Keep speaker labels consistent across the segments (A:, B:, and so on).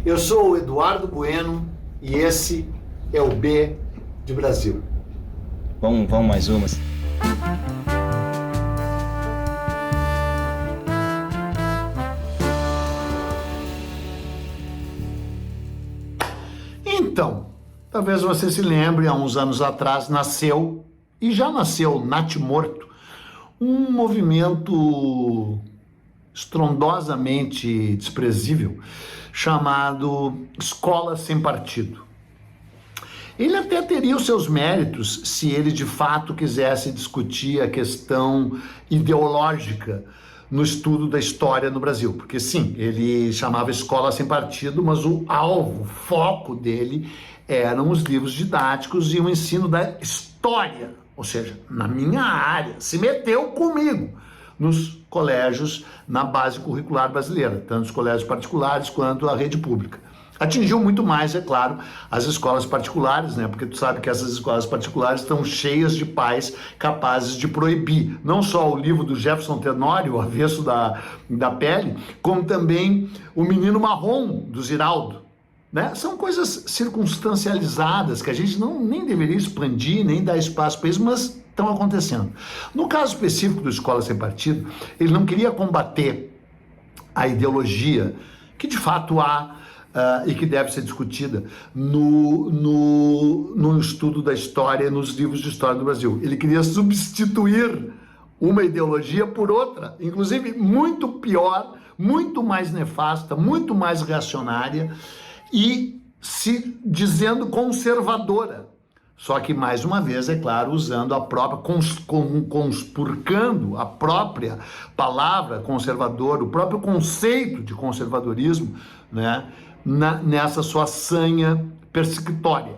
A: Eu sou o Eduardo Bueno e esse é o B de Brasil.
B: Vamos mais umas.
A: Então, talvez você se lembre, há uns anos atrás nasceu, e já nasceu natimorto, um movimento estrondosamente desprezível chamado Escola Sem Partido. Ele até teria os seus méritos se ele de fato quisesse discutir a questão ideológica no estudo da história no Brasil, porque sim, ele chamava Escola Sem Partido, mas o alvo, o foco dele eram os livros didáticos e o ensino da história, ou seja, na minha área, se meteu comigo nos colégios na base curricular brasileira, tanto os colégios particulares quanto a rede pública. Atingiu muito mais, é claro, as escolas particulares, né? Porque tu sabe que essas escolas particulares estão cheias de pais capazes de proibir não só o livro do Jefferson Tenório, O Avesso da Pele, como também O Menino Marrom, do Ziraldo. Né? São coisas circunstancializadas que a gente nem deveria expandir, nem dar espaço para isso, mas estão acontecendo. No caso específico do Escola Sem Partido, ele não queria combater a ideologia que de fato há e que deve ser discutida no estudo da história, nos livros de história do Brasil. Ele queria substituir uma ideologia por outra, inclusive muito pior, muito mais nefasta, muito mais reacionária e se dizendo conservadora. Só que, mais uma vez, é claro, usando a própria, conspurcando a própria palavra conservador, o próprio conceito de conservadorismo, né, nessa sua sanha persecutória.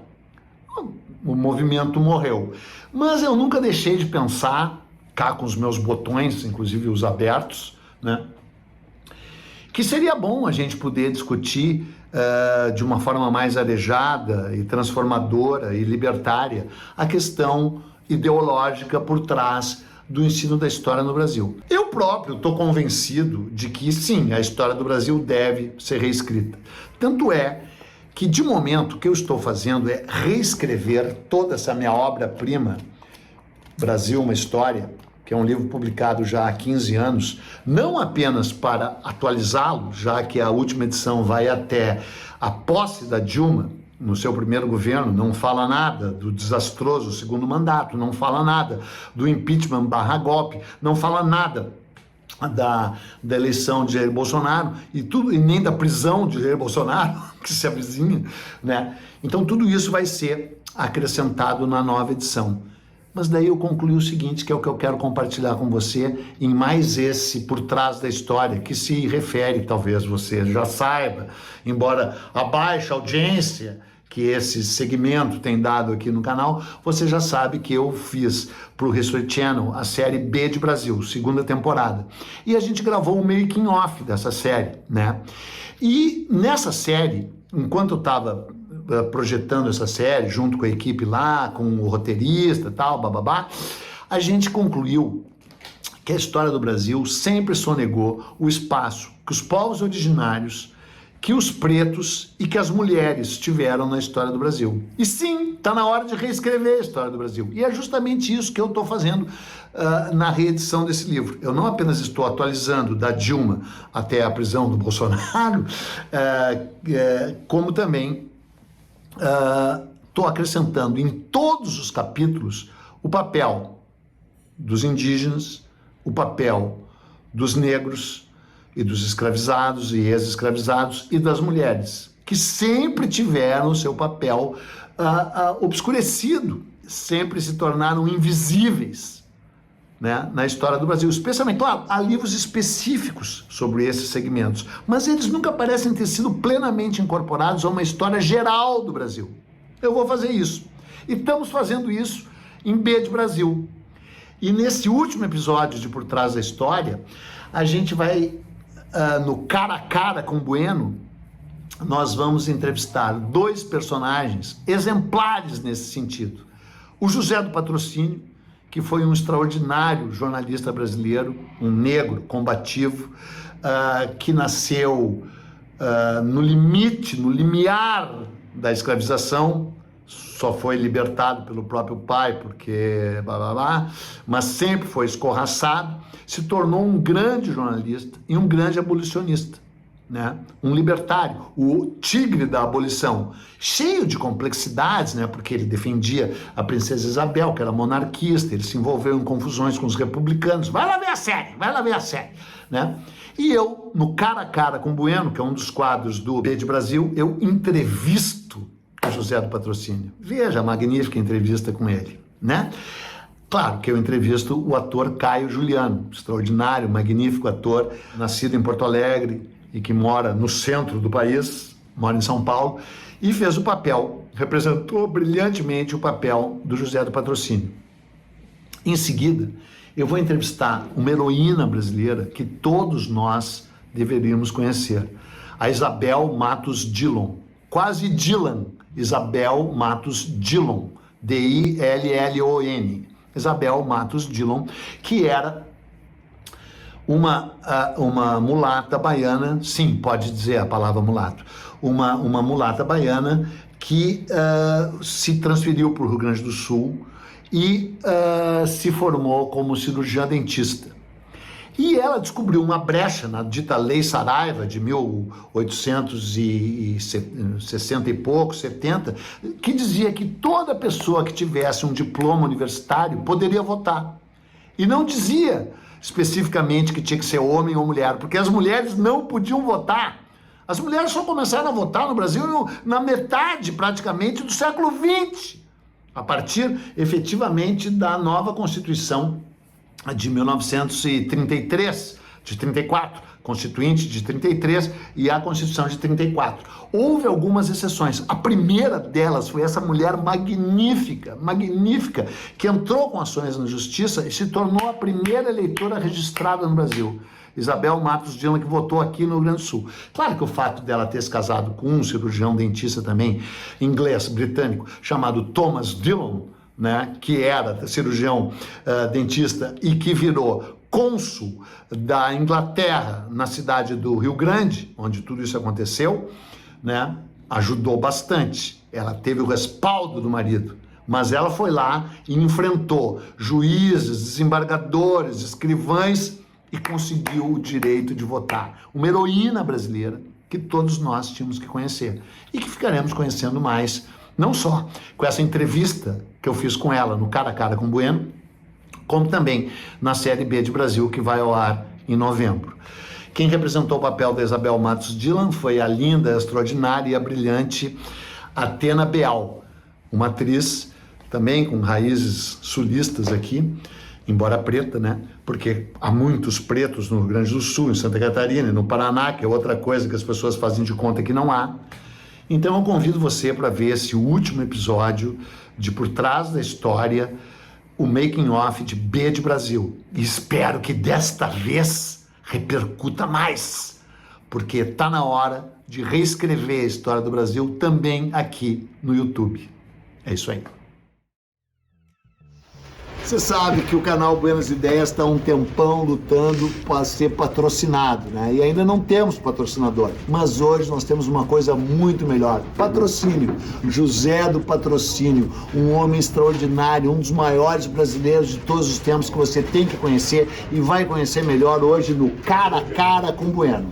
A: O movimento morreu. Mas eu nunca deixei de pensar, cá com os meus botões, inclusive os abertos, né, que seria bom a gente poder discutir de uma forma mais arejada e transformadora e libertária a questão ideológica por trás do ensino da história no Brasil. Eu próprio estou convencido de que sim, a história do Brasil deve ser reescrita. Tanto é que de momento o que eu estou fazendo é reescrever toda essa minha obra-prima, Brasil, uma História, que é um livro publicado já há 15 anos, não apenas para atualizá-lo, já que a última edição vai até a posse da Dilma no seu primeiro governo, não fala nada do desastroso segundo mandato, não fala nada do impeachment / golpe, não fala nada da eleição de Jair Bolsonaro e nem da prisão de Jair Bolsonaro, que se avizinha, né? Então tudo isso vai ser acrescentado na nova edição. Mas daí eu concluí o seguinte, que é o que eu quero compartilhar com você em mais esse Por Trás da História, que se refere, talvez você já saiba, embora a baixa audiência que esse segmento tem dado aqui no canal, você já sabe que eu fiz para o History Channel a série B de Brasil, segunda temporada. E a gente gravou o making off dessa série, né? E nessa série, enquanto eu estava projetando essa série, junto com a equipe lá, com o roteirista e tal, bababá, a gente concluiu que a história do Brasil sempre sonegou o espaço que os povos originários, que os pretos e que as mulheres tiveram na história do Brasil. E sim, está na hora de reescrever a história do Brasil. E é justamente isso que eu estou fazendo na reedição desse livro. Eu não apenas estou atualizando da Dilma até a prisão do Bolsonaro, como também estou acrescentando em todos os capítulos o papel dos indígenas, o papel dos negros e dos escravizados e ex-escravizados e das mulheres, que sempre tiveram o seu papel obscurecido, sempre se tornaram invisíveis, né, na história do Brasil. Especialmente, claro, há livros específicos sobre esses segmentos, mas eles nunca parecem ter sido plenamente incorporados a uma história geral do Brasil. Eu vou fazer isso. E estamos fazendo isso em B de Brasil. E nesse último episódio de Por Trás da História, a gente vai, no cara a cara com Bueno, nós vamos entrevistar dois personagens exemplares nesse sentido. O José do Patrocínio, que foi um extraordinário jornalista brasileiro, um negro combativo, que nasceu no limite, no limiar da escravização, só foi libertado pelo próprio pai, porque blá blá blá, mas sempre foi escorraçado, se tornou um grande jornalista e um grande abolicionista, né? Um libertário, o tigre da abolição, cheio de complexidades, né? Porque ele defendia a princesa Isabel, que era monarquista, ele se envolveu em confusões com os republicanos. Vai lá ver a série, né? E eu, no Cara a Cara com Bueno, que é um dos quadros do B de Brasil, eu entrevisto o José do Patrocínio. Veja a magnífica entrevista com ele, né? Claro que eu entrevisto o ator Caio Juliano, extraordinário, magnífico ator, nascido em Porto Alegre e que mora no centro do país, mora em São Paulo, e fez o papel, representou brilhantemente o papel do José do Patrocínio. Em seguida, eu vou entrevistar uma heroína brasileira que todos nós deveríamos conhecer, a Isabel Matos Dillon, quase Dylan, Isabel Matos Dillon, D-I-L-L-O-N, Isabel Matos Dillon, que era uma mulata baiana, sim, pode dizer a palavra mulato, uma mulata baiana que se transferiu para o Rio Grande do Sul e se formou como cirurgiã dentista. E ela descobriu uma brecha na dita Lei Saraiva de 1860 e pouco, 70, que dizia que toda pessoa que tivesse um diploma universitário poderia votar. E não dizia especificamente que tinha que ser homem ou mulher, porque as mulheres não podiam votar. As mulheres só começaram a votar no Brasil na metade, praticamente, do século XX, a partir, efetivamente, da nova Constituição de 1933, de 34, Constituinte de 33 e a Constituição de 34. Houve algumas exceções. A primeira delas foi essa mulher magnífica, que entrou com ações na justiça e se tornou a primeira eleitora registrada no Brasil. Isabel Matos Dillon, que votou aqui no Rio Grande do Sul. Claro que o fato dela ter se casado com um cirurgião dentista também, inglês, britânico, chamado Thomas Dillon, né, que era cirurgião dentista e que virou cônsul da Inglaterra na cidade do Rio Grande, onde tudo isso aconteceu, né, ajudou bastante. Ela teve o respaldo do marido, mas ela foi lá e enfrentou juízes, desembargadores, escrivães e conseguiu o direito de votar. Uma heroína brasileira que todos nós tínhamos que conhecer e que ficaremos conhecendo mais, não só com essa entrevista que eu fiz com ela no Cara a Cara com Bueno, como também na série B de Brasil, que vai ao ar em novembro. Quem representou o papel da Isabel Matos Dillon foi a linda, a extraordinária e a brilhante Athena Beal, uma atriz também com raízes sulistas aqui, embora preta, né? Porque há muitos pretos no Rio Grande do Sul, em Santa Catarina e no Paraná, que é outra coisa que as pessoas fazem de conta que não há. Então eu convido você para ver esse último episódio de Por Trás da História, o making of de B de Brasil. E espero que desta vez repercuta mais, porque está na hora de reescrever a história do Brasil também aqui no YouTube. É isso aí. Você sabe que o canal Buenas Ideias está um tempão lutando para ser patrocinado, né? E ainda não temos patrocinador. Mas hoje nós temos uma coisa muito melhor. Patrocínio. José do Patrocínio, um homem extraordinário, um dos maiores brasileiros de todos os tempos que você tem que conhecer e vai conhecer melhor hoje no Cara a Cara com Bueno.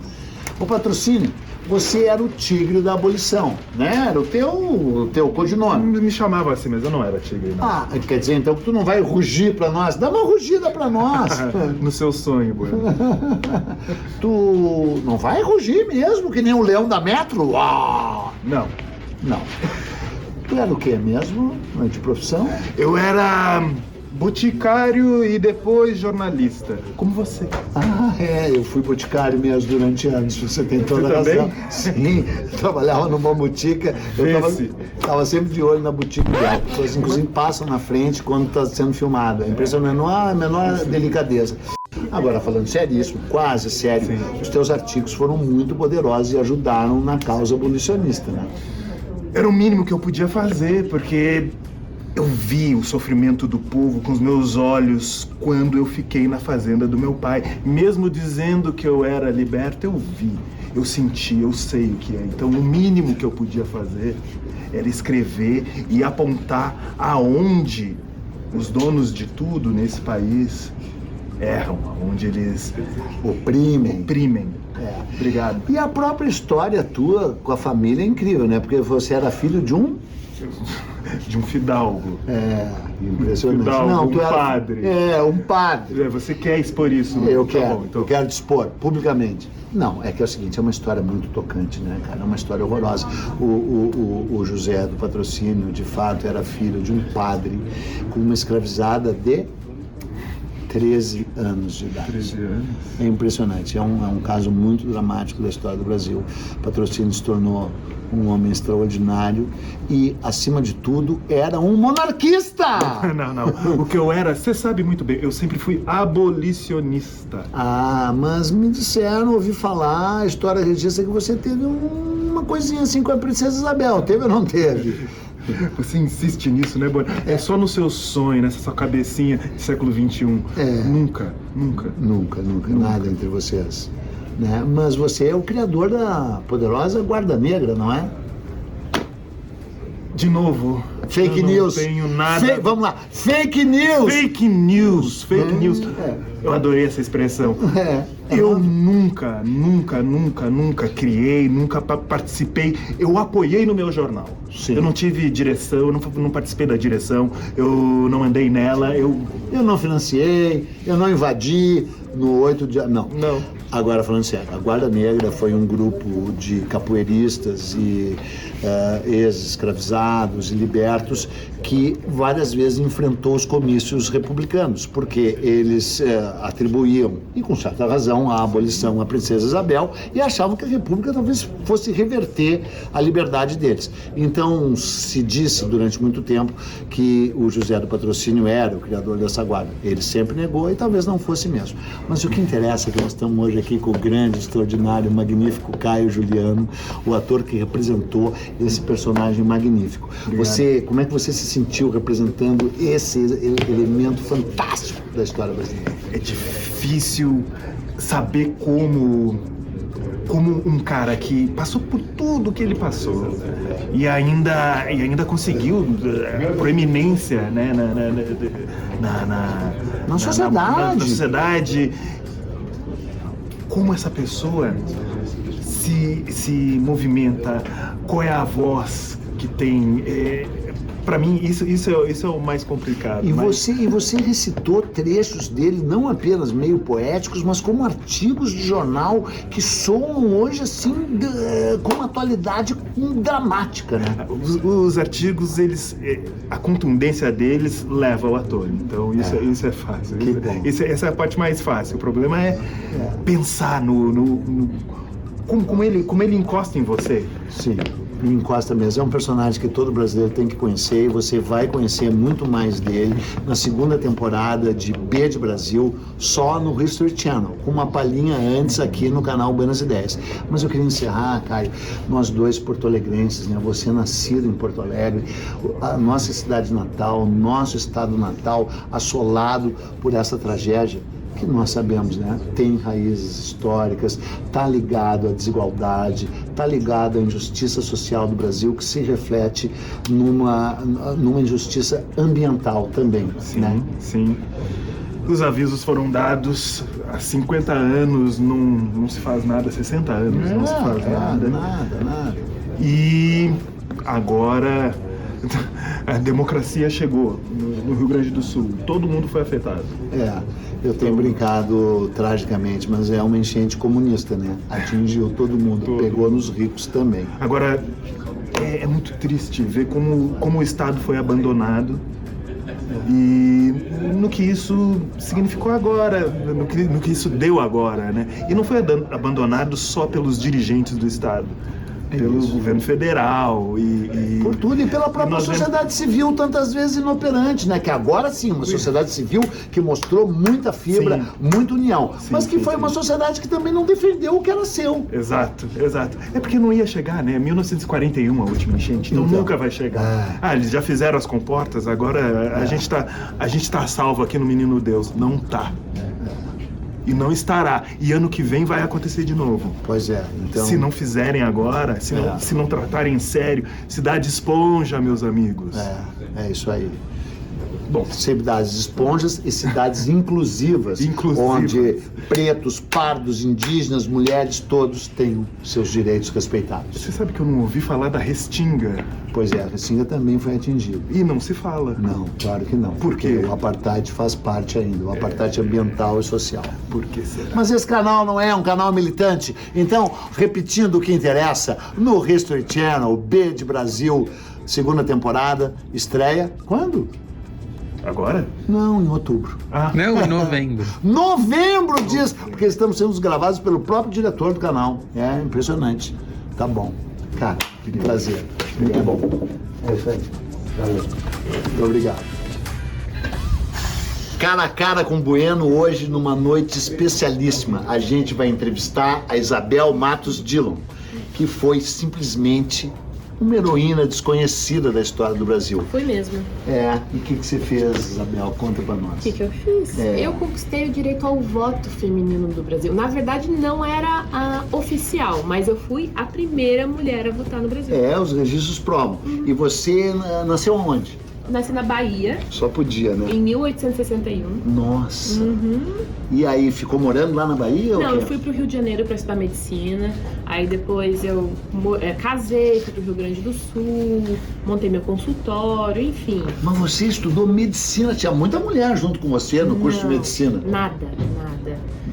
A: O Patrocínio, você era o tigre da abolição, né? Era o teu codinome.
C: Me chamava assim, mas eu não era tigre, não.
A: Ah, quer dizer, então, que tu não vai rugir pra nós? Dá uma rugida pra nós.
C: No seu sonho, Bueno.
A: Tu não vai rugir mesmo, que nem o leão da Metro? Uau!
C: Não.
A: Não. Tu era o quê mesmo, de profissão?
C: Eu era boticário e depois jornalista, como você.
A: Ah, eu fui boticário mesmo durante anos, você tem toda a razão. Sim, trabalhava numa botica, eu tava sempre de olho na boutique dela. As pessoas, inclusive, passam na frente quando está sendo filmado. É impressionante, não há a menor delicadeza. Agora, falando seríssimo, quase sério, sim, os teus artigos foram muito poderosos e ajudaram na causa abolicionista, né?
C: Era o mínimo que eu podia fazer, porque eu vi o sofrimento do povo com os meus olhos quando eu fiquei na fazenda do meu pai. Mesmo dizendo que eu era liberto, eu vi. eu senti, eu sei o que é. Então, o mínimo que eu podia fazer era escrever e apontar aonde os donos de tudo nesse país erram, aonde eles oprimem. Obrigado.
A: E a própria história tua com a família é incrível, né? Porque você era filho de um
C: fidalgo.
A: Impressionante.
C: Fidalgo, padre.
A: Um padre.
C: Você quer expor isso?
A: Eu
C: Tá
A: quero,
C: bom, então.
A: eu quero dispor publicamente. Não, é que é o seguinte, é uma história muito tocante, né, cara? É uma história horrorosa. O José do Patrocínio, de fato, era filho de um padre com uma escravizada de 13 anos de idade.
C: 13 anos?
A: É impressionante, é um caso muito dramático da história do Brasil. Patrocínio se tornou um homem extraordinário e, acima de tudo, era um monarquista!
C: Não. O que eu era, você sabe muito bem, eu sempre fui abolicionista.
A: Ah, mas me disseram, ouvi falar, a história registra que você teve uma coisinha assim com a Princesa Isabel. Teve ou não teve?
C: Você insiste nisso, né, Boni? É só no seu sonho, nessa sua cabecinha de século XXI. Nunca. Nada entre vocês. Né? Mas você é o criador da poderosa Guarda Negra, não é? De novo.
A: Fake news.
C: Não tenho nada.
A: Vamos lá. Fake news.
C: Fake news. Eu adorei essa expressão. Eu nunca criei, nunca participei. Eu apoiei no meu jornal.
A: Sim.
C: Eu não tive direção, eu não participei da direção, eu não andei nela, eu
A: não financiei, eu não invadi no 8 de... Não. Agora, falando sério, a Guarda Negra foi um grupo de capoeiristas e ex-escravizados e libertos que várias vezes enfrentou os comícios republicanos, porque eles atribuíam, e com certa razão, a abolição à Princesa Isabel e achavam que a República talvez fosse reverter a liberdade deles. Então, se disse durante muito tempo que o José do Patrocínio era o criador dessa guarda. Ele sempre negou e talvez não fosse mesmo. Mas o que interessa é que nós estamos hoje aqui com o grande, extraordinário, magnífico Caio Juliano, o ator que representou esse personagem magnífico. Como é que você se sentiu representando esse elemento fantástico da história brasileira?
C: É difícil saber como um cara que passou por tudo que ele passou e ainda conseguiu proeminência, né, na sociedade. Como essa pessoa se movimenta, qual é a voz que tem. Para mim, isso é o mais complicado.
A: E você recitou trechos dele, não apenas meio poéticos, mas como artigos de jornal que soam hoje, assim, com uma atualidade dramática, né?
C: Os artigos, a contundência deles leva ao ator. Então, isso é fácil. Essa é a parte mais fácil. O problema é pensar como ele encosta em você.
A: Sim. Encosta mesmo. É um personagem que todo brasileiro tem que conhecer e você vai conhecer muito mais dele na segunda temporada de B de Brasil, só no History Channel, com uma palhinha antes aqui no canal Buenas Ideias. Mas eu queria encerrar, Caio, nós dois porto-alegrenses, né? Você nascido em Porto Alegre, a nossa cidade natal, nosso estado natal, assolado por essa tragédia que nós sabemos, né? Tem raízes históricas, está ligado à desigualdade, está ligado à injustiça social do Brasil, que se reflete numa injustiça ambiental também, né?
C: Sim. Os avisos foram dados há 50 anos, não se faz nada, 60 anos, não se faz nada.
A: Nada.
C: E agora a democracia chegou no Rio Grande do Sul, todo mundo foi afetado.
A: Eu tenho brincado tragicamente, mas é uma enchente comunista, né? Atingiu todo mundo, pegou nos ricos também.
C: Agora, é muito triste ver como o Estado foi abandonado e no que isso significou agora, no que isso deu agora, né? E não foi abandonado só pelos dirigentes do Estado, pelo governo federal e
A: por tudo, e pela própria sociedade civil, tantas vezes inoperante, né? Que agora sim, uma sociedade civil que mostrou muita fibra, muita união, mas que foi uma sociedade que também não defendeu o que era seu.
C: Exato. É porque não ia chegar, né? 1941 a última enchente, então nunca vai chegar. Eles já fizeram as comportas, agora a gente tá a salvo aqui no Menino Deus. Não tá. E não estará. E ano que vem vai acontecer de novo.
A: Pois é, então...
C: Se não fizerem agora, se não tratarem em sério, cidade esponja, meus amigos.
A: É isso aí.
C: Bom,
A: Cidades esponjas e cidades inclusivas, onde pretos, pardos, indígenas, mulheres, todos tenham seus direitos respeitados.
C: você sabe que eu não ouvi falar da Restinga?
A: Pois é, a Restinga também foi atingida.
C: E não se fala.
A: Não, claro que não.
C: Por quê?
A: Porque o apartheid faz parte ainda, o apartheid ambiental e social.
C: Por que será?
A: Mas esse canal não é um canal militante. Então, repetindo o que interessa, no History Channel, B de Brasil, segunda temporada, estreia quando?
C: Agora?
A: Não, em outubro.
D: Não, em novembro.
A: Novembro diz, porque estamos sendo gravados pelo próprio diretor do canal. É impressionante. Tá bom. Cara, que prazer. Muito bom. É isso aí. Valeu. Muito obrigado. Cara a cara com Bueno hoje numa noite especialíssima. A gente vai entrevistar a Isabel Matos Dillon, que foi simplesmente uma heroína desconhecida da história do Brasil.
E: Foi mesmo.
A: E o que você fez, Isabel? Conta pra nós.
E: O que eu fiz? Eu conquistei o direito ao voto feminino do Brasil. Na verdade, não era a oficial, mas eu fui a primeira mulher a votar no Brasil.
A: Os registros provam. E você nasceu aonde?
E: Nasci na Bahia,
A: Só podia, né?
E: em 1861.
A: Nossa. E aí, ficou morando lá na Bahia?
E: Não,
A: ou
E: eu
A: quê?
E: fui pro Rio de Janeiro para estudar medicina. Aí depois eu casei, fui pro Rio Grande do Sul, montei meu consultório, enfim.
A: Mas você estudou medicina, tinha muita mulher junto com você no curso de medicina.
E: Nada.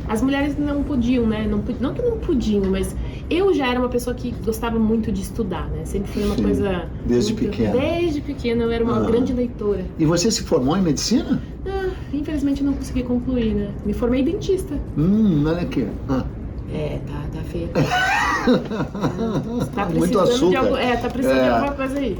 E: As mulheres não podiam, né? Não que não podiam, mas eu já era uma pessoa que gostava muito de estudar, né? Sempre foi uma coisa...
A: Desde pequena.
E: Desde pequena eu era uma grande leitora.
A: E você se formou em medicina?
E: Infelizmente eu não consegui concluir, né? Me formei dentista.
A: Olha aqui.
E: Tá feio. Tá precisando
A: Muito açúcar.
E: de algo. Tá precisando de alguma coisa aí.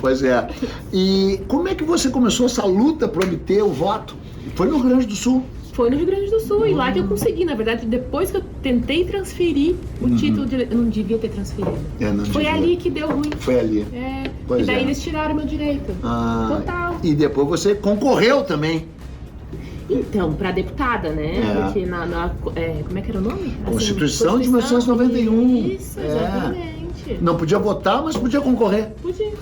A: Pois é. E como é que você começou essa luta para obter o voto? Foi no Rio Grande do Sul.
E: Foi no Rio Grande do Sul, e lá que eu consegui. Na verdade, depois que eu tentei transferir o título de... Eu não devia ter transferido. Foi ali que deu ruim.
A: Foi ali. Pois
E: e daí eles tiraram meu direito. Total.
A: E depois você concorreu também.
E: Então, para deputada, né? Porque como é que era o nome?
A: Constituição de 1991.
E: Isso, exatamente.
A: Não podia votar, mas podia concorrer.
E: Podia.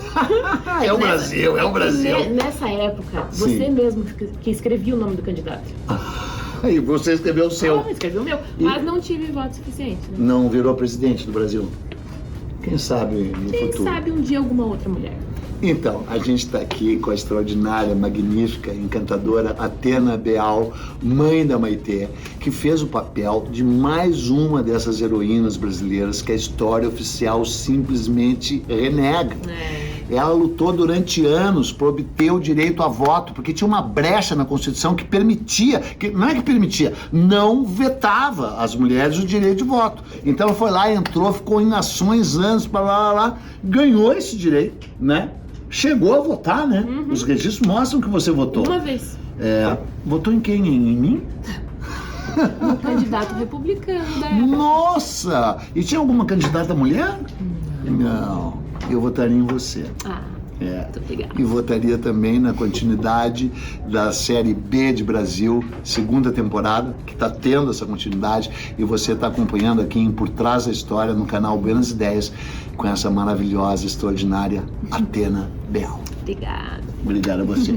A: É o Brasil, é o Brasil.
E: Nessa época, você mesmo que escrevia o nome do candidato.
A: E você escreveu o seu.
E: Escrevi o meu, mas não tive voto suficiente. Né?
A: Não virou presidente do Brasil? Quem sabe no futuro?
E: Quem sabe um dia alguma outra mulher.
A: Então, a gente está aqui com a extraordinária, magnífica, encantadora Athena Beal, mãe da Maitê, que fez o papel de mais uma dessas heroínas brasileiras que a história oficial simplesmente renega. Ela lutou durante anos por obter o direito a voto, porque tinha uma brecha na Constituição que permitia, não vetava às mulheres o direito de voto. Então ela foi lá, entrou, ficou em ações anos, ganhou esse direito, né? Chegou a votar, né? Os registros mostram que você votou.
E: Uma vez.
A: Votou em quem? Em mim?
E: Um candidato republicano da época.
A: Nossa! E tinha alguma candidata mulher? Não. Eu votaria em você.
E: Muito obrigada.
A: E votaria também na continuidade da série B de Brasil, segunda temporada, que está tendo essa continuidade, e você está acompanhando aqui em Por Trás da História, no canal Buenas Ideias, com essa maravilhosa, extraordinária Athena Beal.
E: Obrigada.
A: Obrigado a você.